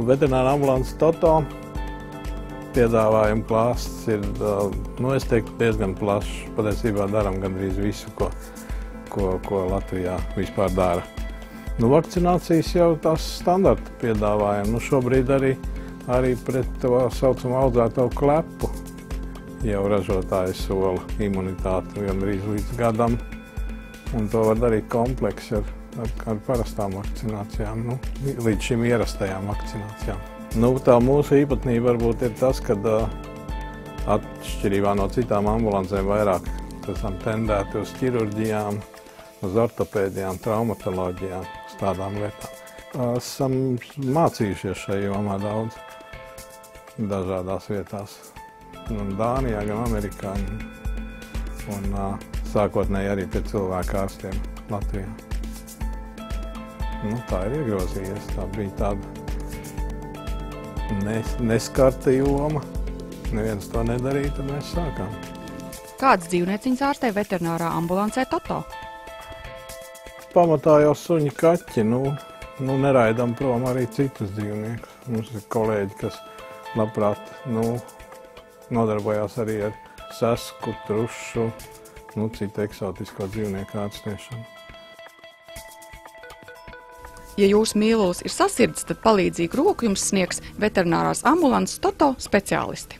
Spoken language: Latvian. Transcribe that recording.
Veterinārā ambulances Toto piedāvājuma klāsts ir, es teiktu, diezgan plašs. Patiesībā darām gandrīz visu, ko Latvijā vispār dara. Vakcinācijas jau tās standarta piedāvājam. Šobrīd arī pret to saucamo audzēto klepu jau ražotāji sola imunitāti gandrīz līdz gadam. Un to var darīt kompleksi ar parastām vakcinācijām, līdz šim ierastajām vakcinācijām. Tā mūsu īpatnība varbūt ir tas, ka atšķirībā no citām ambulancēm vairāk esam tendēti uz ķirurģijām, uz ortopēdijām, traumatoloģijām, uz tādām lietām. Esam mācījušies šajā jomā daudz, dažādās vietās. Gan Dānijā, gan Amerikā, un sākotnēji arī pie cilvēku ārstiem Latvijā. Tā ir iegrozījies. Tā bija tāda neskarta joma. Neviens to nedarīja, tad mēs sākām. Kādas dzīvnieciņas ārstē veterinārā ambulancē Toto? Pamatā jau suņi, kaķi. Neraidam prom arī citus dzīvniekus. Mums ir kolēģi, kas labprāt nodarbojās arī ar sesku, trušu, citu eksotisko dzīvnieku ārstēšanu. Ja jūsu mīlulis ir sasirds, tad palīdzīgu roku jums sniegs veterinārās ambulances Toto speciālisti.